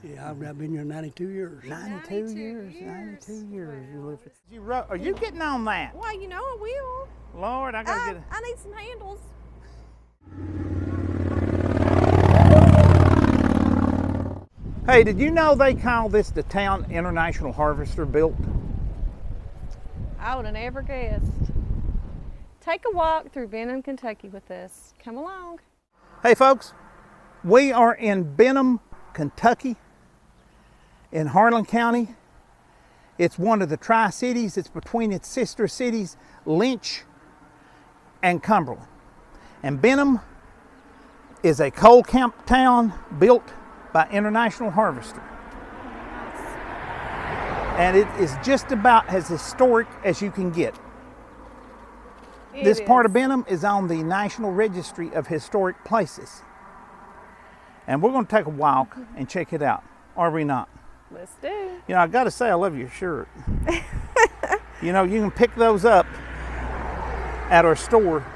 Yeah, I've been here 92 years. 92 years. 92 years. Are you getting on that? Well, you know I will. Lord, I gotta get it. I need some handles. Hey, did you know they call this the town International Harvester built? I would have never guessed. Take a walk through Benham, Kentucky with us. Come along. Hey folks, we are in Benham, Kentucky, in Harlan County. It's one of the Tri-Cities. It's between its sister cities, Lynch and Cumberland. And Benham is a coal camp town built by International Harvester. And it is just about as historic as you can get. This part of Benham is on the National Registry of Historic Places. And we're going to take a walk and check it out, are we not? Let's do. You know, I got to say, I love your shirt. You know, you can pick those up at our store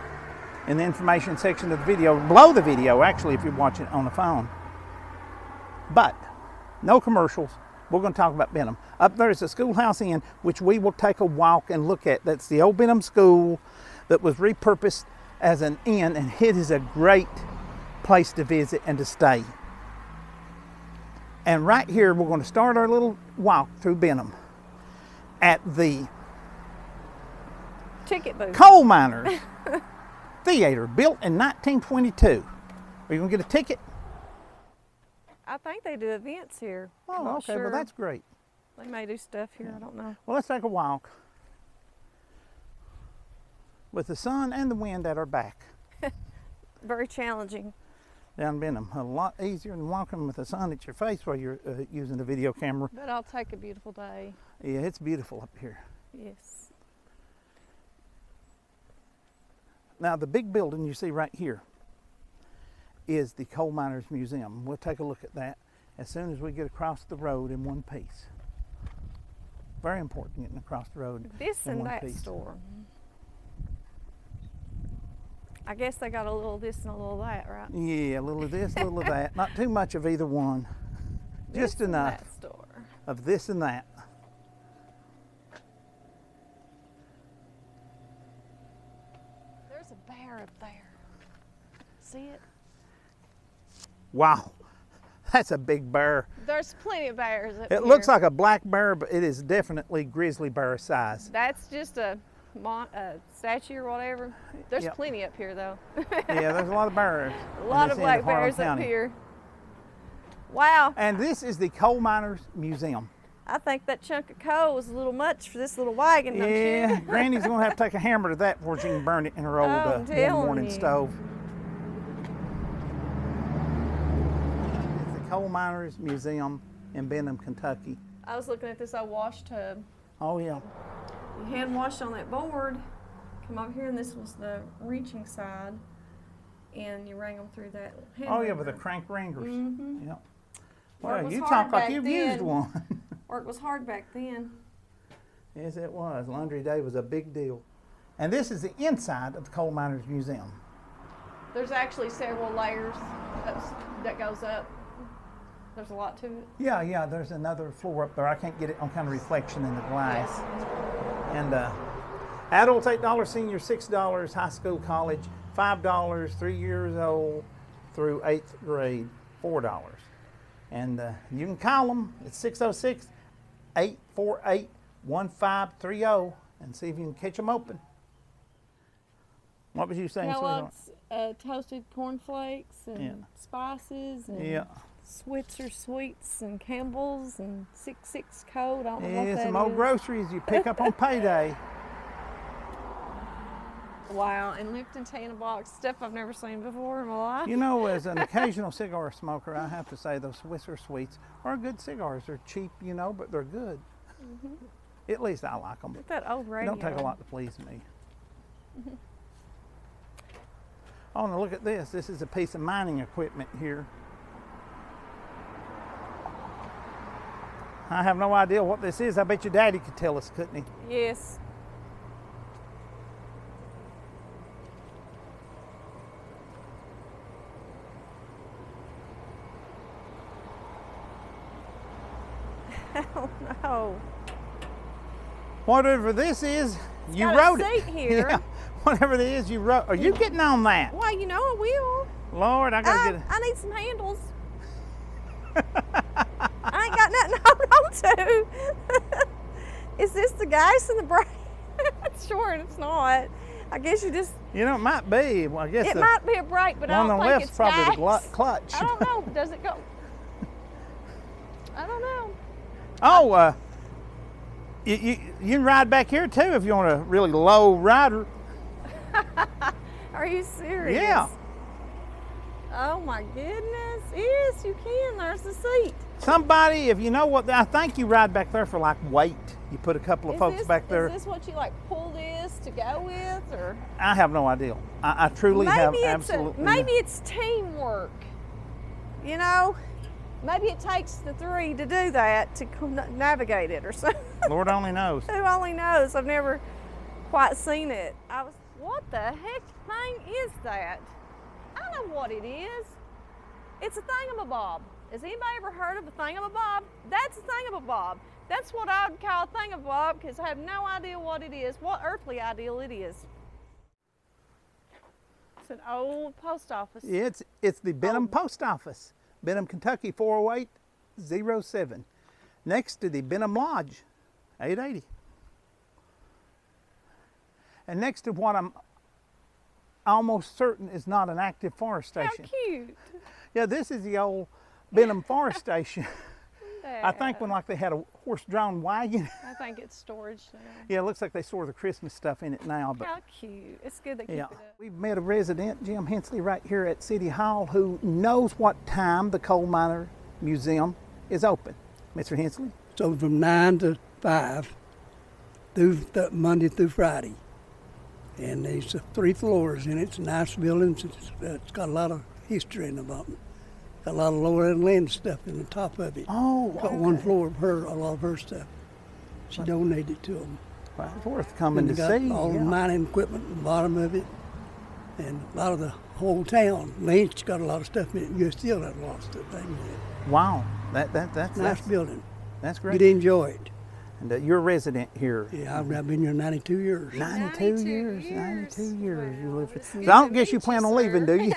in the information section of the video, below the video, actually, if you're watching it on the phone. But no commercials. We're going to talk about Benham. Up there is a Schoolhouse Inn, which we will take a walk and look at. That's the old Benham School that was repurposed as an inn, and it is a great place to visit and to stay. And right here, we're going to start our little walk through Benham at the Ticket booth. Coal Miners Theater, built in 1922. Are you going to get a ticket? I think they do events here. Oh, okay, sure. well that's great. They may do stuff here, I don't know. Well, let's take a walk with the sun and the wind at our back. Very challenging. Down Benham, a lot easier than walking with the sun at your face while you're using the video camera. But I'll take a beautiful day. Yeah, it's beautiful up here. Yes. Now, the big building you see right here is the Coal Miners Museum. We'll take a look at that as soon as we get across the road in one piece. Very important getting across the road This in and one that piece. store. I guess they got a little this and a little that, right? Yeah, a little of this, a little of that. Not too much of either one. Just This and enough that store. of this and that. There's a bear up there. See it? Wow, that's a big bear. There's plenty of bears up here. It looks like a black bear, but it is definitely grizzly bear size. That's just a statue or whatever. There's Yep. plenty up here though. Yeah, there's a lot of bears. A lot of black bears up here. Wow. And this is the Coal Miners Museum. I think that chunk of coal was a little much for this little wagon, don't Yeah, you? Granny's gonna have to take a hammer to that before she can burn it in her old I'm one telling morning you. stove. It's the Coal Miners Museum in Benham, Kentucky. I was looking at this old wash tub. Oh yeah. You hand washed on that board, come over here, and this was the reaching side, and you wring them through that hand Oh yeah, with the wringer. crank wringers. Mm-hmm. Yep. Well, it Well, was you hard talk like back you've then. used one. Work was hard back then. Yes, it was. Laundry day was a big deal. And this is the inside of the Coal Miners Museum. There's actually several layers that goes up. There's a lot to it. Yeah, there's another floor up there. I can't get it on kind of reflection in the glass. And adults $8, seniors $6, high school, college $5, 3 years old through 8th grade $4. And you can call them. It's 606-848-1530 and see if you can catch them open. What was you saying, sweetheart? Kellogg's toasted cornflakes and Yeah. spices and Yeah. Switzer sweets and Campbell's and 6-6 code. I don't know what Yeah, that some old is. groceries you pick up on payday. Wow, and Lipton tea in a box. Stuff I've never seen before in my life. You know, as an occasional cigar smoker, I have to say those Switzer sweets are good cigars. They're cheap, you know, but they're good. Mm-hmm. At least I like them. Look at that old They radio. don't take a lot to please me. Oh, now look at this. This is a piece of mining equipment here. I have no idea what this is. I bet your daddy could tell us, couldn't he? Yes. Oh no. Whatever this is, you got a wrote seat it. here. Yeah. Whatever it is, you wrote. Are you getting on that? Well, you know I will. Lord, I gotta get it. I need some handles. I ain't got nothing to hold on to. Is this the gas and the brake? Sure, it's not. I guess you just. You know, it might be. Well, I guess It might be a brake, but I one don't on the think left's it's probably gas. the clutch. I don't know. Does it go? I don't know. Oh, you can ride back here too if you want a really low rider. Are you serious? Yeah. Oh my goodness. Yes, you can. There's the seat. Somebody, if you know what, I think you ride back there for like weight. You put a couple of folks back there. Is this what you like pull this to go with, or? I have no idea. I truly have absolutely. Maybe it's teamwork. You know, maybe it takes the three to do that to navigate it or something. Lord only knows. Who only knows? I've never quite seen it. What the heck thing is that? I know what it is. It's a thingamabob. Has anybody ever heard of a thingamabob? That's a thingamabob. That's what I would call a thingamabob because I have no idea what it is, what earthly ideal it is. It's an old post office. It's the Benham Post Office, Benham, Kentucky 40807, next to the Benham Lodge, 880. And next to what I'm almost certain is not an active forest station. How cute. Yeah, this is the old Benham Forest Station. I think when like they had a horse-drawn wagon. I think it's storage now. Yeah, it looks like they store the Christmas stuff in it now. But how cute. It's good they keep yeah, it up. we've met a resident, Jim Hensley, right here at City Hall, who knows what time the Coal Miner Museum is open. Mr. Hensley? So from 9 to 5, Monday through Friday. And there's 3 floors in it. It's a nice building. It's got a lot of history in the bottom. Got a lot of Lower Land stuff in the top of it. Oh, got okay. one floor of a lot of her stuff. She donated to them. Well, it's worth coming to got see. all the yeah. mining equipment at the bottom of it. And a lot of the whole town. Lynch got a lot of stuff in it. You still have a lot of stuff in it. Wow, that's Nice building. That's great. You'd enjoy it. And you're a resident here. Yeah, I've been here 92 years. 92 years. 92 years Wow. you live here. It's So good I don't to guess you meet plan you, on leaving, sir. do you?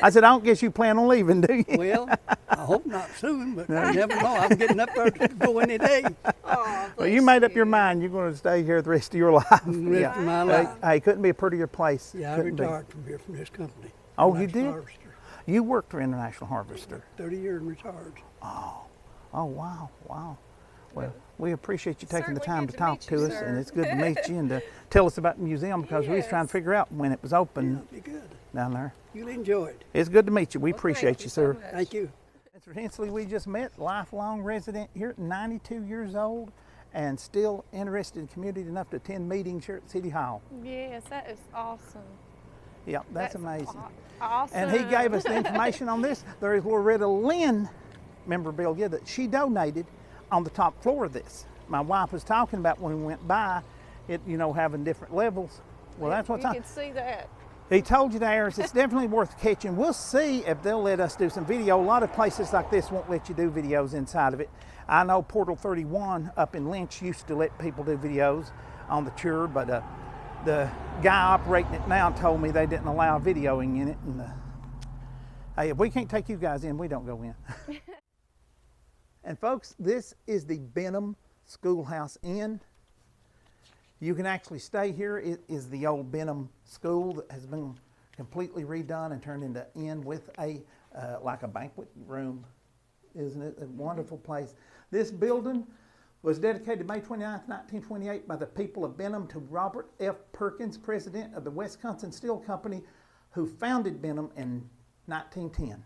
I said, I don't guess you plan on leaving, do you? Well, I hope not soon, but you never know. I'm getting up there to go any day. Oh, Well, you made up your mind. You're going to stay here the rest of your life. The rest of my life. Hey, couldn't be a prettier place. Yeah, I Couldn't be. retired from here, from this company. Oh, you International did? Harvester. You worked for International Harvester. 30 years and retired. Oh, wow. Well, we appreciate you taking the Certainly time good to to talk meet to you, us, sir. and it's good to meet you and to tell us about the museum because we was trying to Yes. figure out when it was open Be good. down there. You'll enjoy it. It's good to meet you. We Well, appreciate thank you, so sir. much. Thank you. Mr. Hensley, we just met, lifelong resident here at 92 years old and still interested in community enough to attend meetings here at City Hall. Yes, that is awesome. Yeah, that's amazing. Awesome. And he gave us the information on this. There is Loretta Lynn memorabilia that she donated on the top floor of this. My wife was talking about when we went by it, having different levels. Well, that's what's you on. can see that. He told you there, it's definitely worth catching. We'll see if they'll let us do some video. A lot of places like this won't let you do videos inside of it. I know Portal 31 up in Lynch used to let people do videos on the tour, but the guy operating it now told me they didn't allow videoing in it. And hey, if we can't take you guys in, we don't go in. And folks, this is the Benham Schoolhouse Inn. You can actually stay here. It is the old Benham School that has been completely redone and turned into inn with a like a banquet room. Isn't it a wonderful place? This building was dedicated May 29, 1928 by the people of Benham to Robert F. Perkins, president of the Wisconsin Steel Company, who founded Benham in 1910.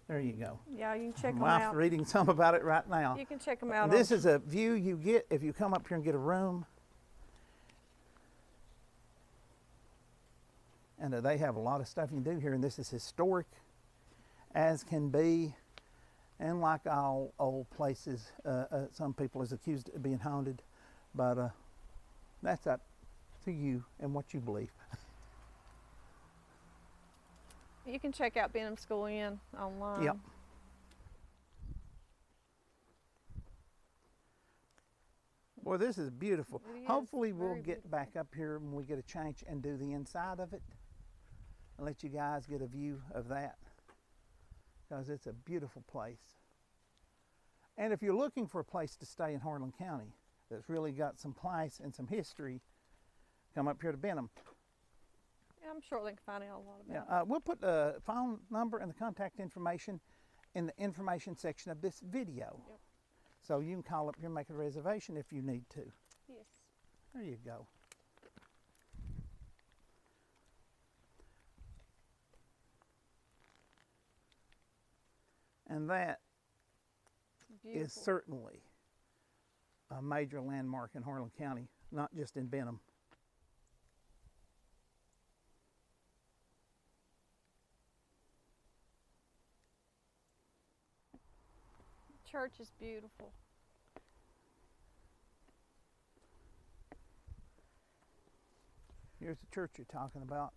There you go. Yeah, you can check them My wife's out. reading some about it right now. You can check them out. This is a view you get if you come up here and get a room. And they have a lot of stuff you can do here, and this is historic as can be. And like all old places, some people is accused of being haunted, but that's up to you and what you believe. You can check out Benham School Inn online. Yep. Boy, this is beautiful. It is Hopefully we'll very get back up here when we get a chance and do the inside of it and let you guys get a view of that, because it's a beautiful place. And if you're looking for a place to stay in Harlan County that's really got some place and some history, come up here to Benham. Yeah, I'm sure they can find out a lot about it. Yeah, we'll put the phone number and the contact information in the information section of this video. Yep. So you can call up here and make a reservation if you need to. Yes. There you go. And that Beautiful. is certainly a major landmark in Harlan County, not just in Benham. Church is beautiful. Here's the church you're talking about.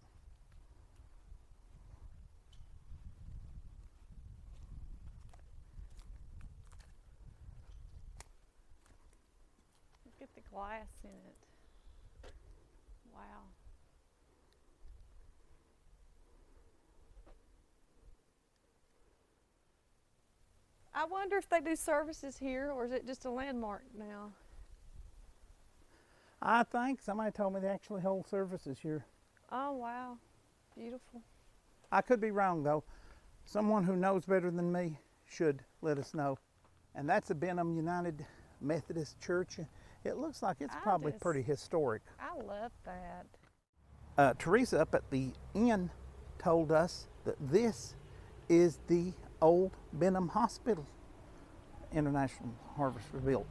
Look at the glass in it. Wow. I wonder if they do services here, or is it just a landmark now? I think somebody told me they actually hold services here. Oh, wow. Beautiful. I could be wrong though. Someone who knows better than me should let us know. And that's the Benham United Methodist Church. It looks like it's probably pretty historic. I love that. Teresa up at the inn told us that this is the old Benham Hospital International Harvest rebuilt.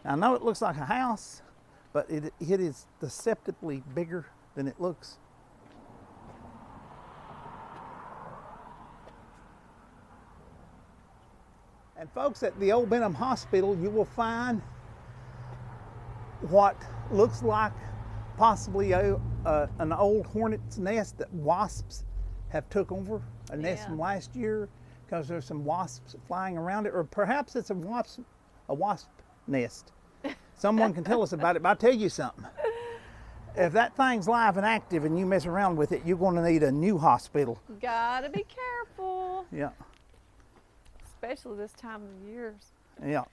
Now, I know it looks like a house, but it is deceptively bigger than it looks. And folks, at the old Benham Hospital, you will find what looks like possibly an old hornet's nest that wasps have took over, a nest from last year, because there's some wasps flying around it, or perhaps it's a wasp nest. Someone can tell us about it, but I'll tell you something. If that thing's live and active and you mess around with it, you're going to need a new hospital. Gotta be careful. Yeah. Especially this time of year. Yeah.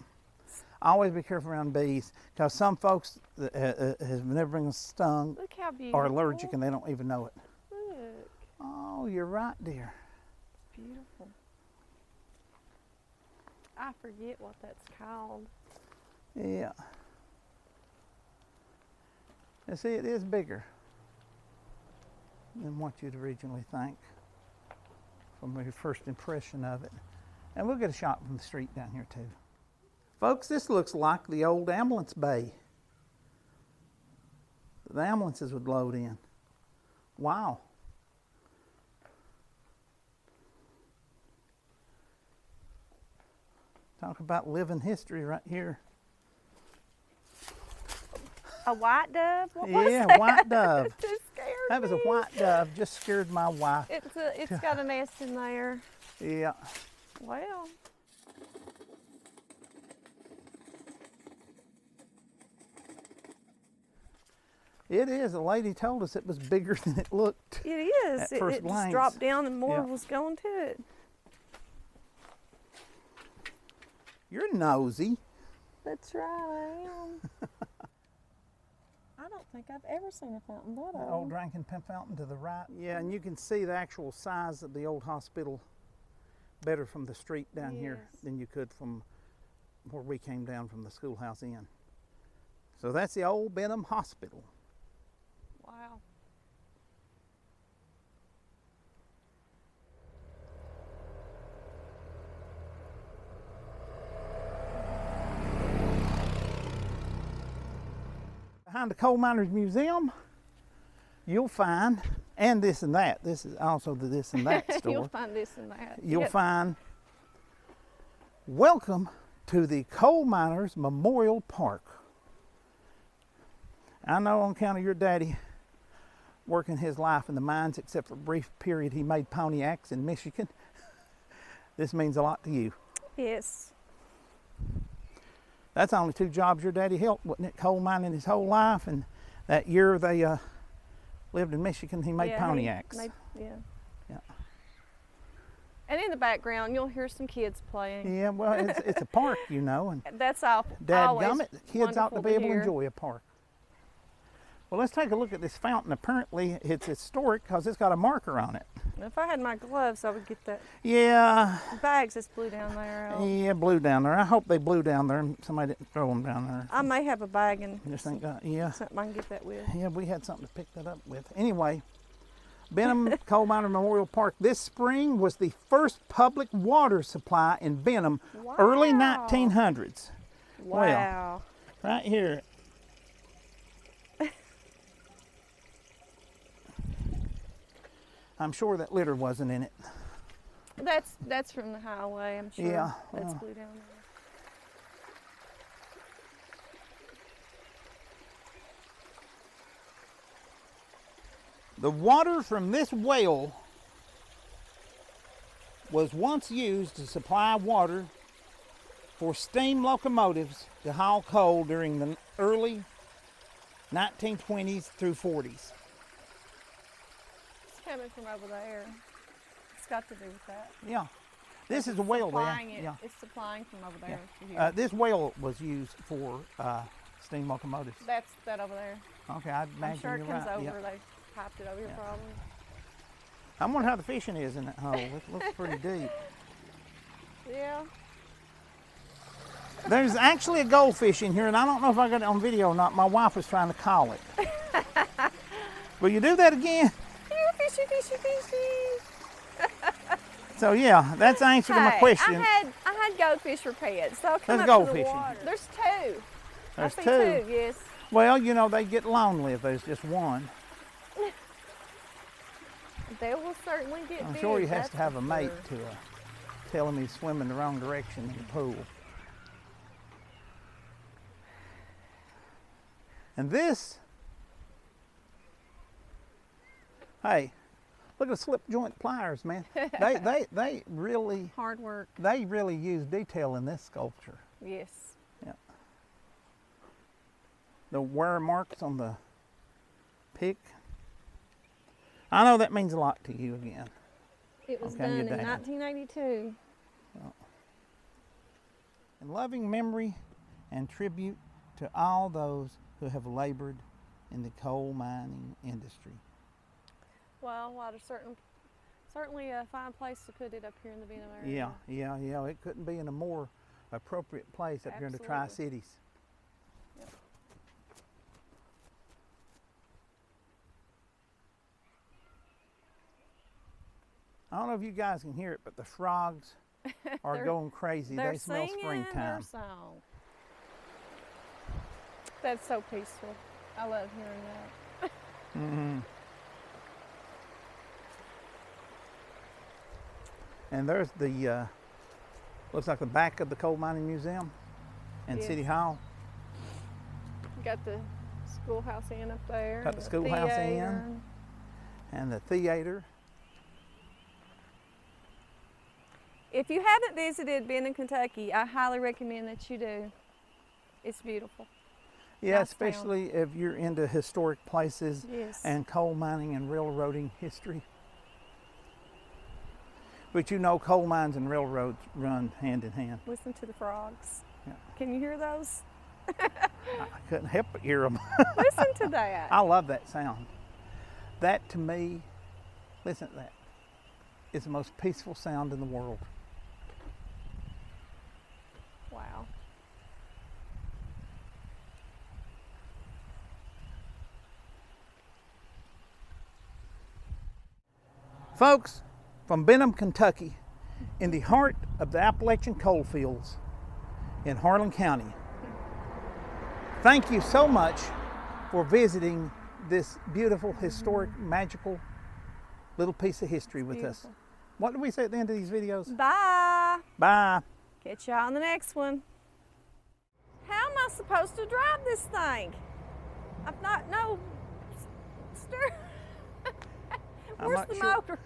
Always be careful around bees, because some folks that have never been stung Look how beautiful. are allergic and they don't even know it. Look. Oh, you're right, dear. It's beautiful. I forget what that's called. Yeah. You see, it is bigger than what you'd originally think from your first impression of it. And we'll get a shot from the street down here too. Folks, this looks like the old ambulance bay. The ambulances would load in. Wow. Talk about living history right here. A white dove? What was Yeah, that? white dove. It just scared That was a me. white dove, just scared my wife. It's got a nest in there. Yeah. Well. It is. A lady told us it was bigger than it looked. It is. At It first just glance. dropped down and more Yeah. was going to it. You're nosy. That's right, I am. I don't think I've ever seen a fountain that That old old. drinking fountain to the right. Yeah, and you can see the actual size of the old hospital better from the street down here Yes. than you could from where we came down from the schoolhouse inn. So that's the old Benham Hospital. Wow. Behind the Coal Miners Museum, you'll find, and this and that. This is also the this and that store. You'll find this and that. You'll Yep. find, welcome to the Coal Miners Memorial Park. I know on account of your daddy working his life in the mines, except for a brief period he made Pontiacs in Michigan, this means a lot to you. Yes. That's only 2 jobs your daddy held, wasn't it? Coal mining his whole life, and that year they lived in Michigan, he made Pontiacs. Yeah. Yeah. And in the background, you'll hear some kids playing. Yeah, well, it's a park, you know, and That's all. dadgummit, kids ought to wonderful be able to hear. enjoy a park. Well, let's take a look at this fountain. Apparently, it's historic because it's got a marker on it. If I had my gloves, I would get that. Yeah, Bags that's blue down there. yeah, blew down there. I hope they blew down there and somebody didn't throw them down there. I may have a bag and Just think, yeah, something I can get that with. yeah, we had something to pick that up with. Anyway, Benham Coal Miner Memorial Park this spring was the first public water supply in Benham, early Wow. 1900s. Wow. Right here. I'm sure that litter wasn't in it. That's from the highway, I'm sure. Yeah, That's well. blue down there. The water from this well was once used to supply water for steam locomotives to haul coal during the early 1920s through 40s. It's coming from over there. It's got to do with that. Yeah, this is a well there. Supplying it. Yeah. It's supplying from over there to here. This well was used for steam locomotives. That's that over there. Okay, I I'm imagine sure it you're comes right. over. Yeah. They piped it over here probably. I wonder how the fishing is in that hole. It looks pretty deep. Yeah. There's actually a goldfish in here, and I don't know if I got it on video or not. My wife was trying to call it. Will you do that again? Fishy, fishy, fishy. So yeah, that's the answer to my question. I had goldfish for pets. They'll come There's up to the goldfish in water. here. There's two. There's I see two. two. Yes. Well, you know, they get lonely if there's just one. They will certainly get I'm big. sure he has that's to have for a mate sure. to tell him he's swimming the wrong direction in the pool. And this, hey, look at the slip joint pliers, man. They really Hard work. use detail in this sculpture. Yes. Yeah. The wear marks on the pick. I know that means a lot to you again. It was Okay, done your in dad. 1982. In loving memory and tribute to all those who have labored in the coal mining industry. Well, what a certainly a fine place to put it up here in the Benham area. Yeah. It couldn't be in a more appropriate place up here in the Absolutely. Tri-Cities. Yep. I don't know if you guys can hear it, but the frogs are They're- going crazy. They're They smell singing springtime. their song. That's so peaceful. I love hearing that. Mm-hmm. And there's the, looks like the back of the Coal Mining Museum and Yes. City Hall. Got the schoolhouse in up there. Got the and schoolhouse in. theater. And the theater. If you haven't visited Benham, Kentucky, I highly recommend that you do. It's beautiful. Yeah, Nice town. especially if you're into historic places Yes. and coal mining and railroading history. But you know, coal mines and railroads run hand in hand. Listen to the frogs. Yeah. Can you hear those? I couldn't help but hear them. Listen to that. I love that sound. That to me, listen to that, is the most peaceful sound in the world. Wow. Folks, from Benham, Kentucky, in the heart of the Appalachian coal fields in Harlan County, thank you so much for visiting this beautiful, historic, magical little piece of history with us. Beautiful. What do we say at the end of these videos? Bye. Bye. Catch y'all on the next one. How am I supposed to drive this thing? I've not, no, steer. I'm Where's not the sure. motor?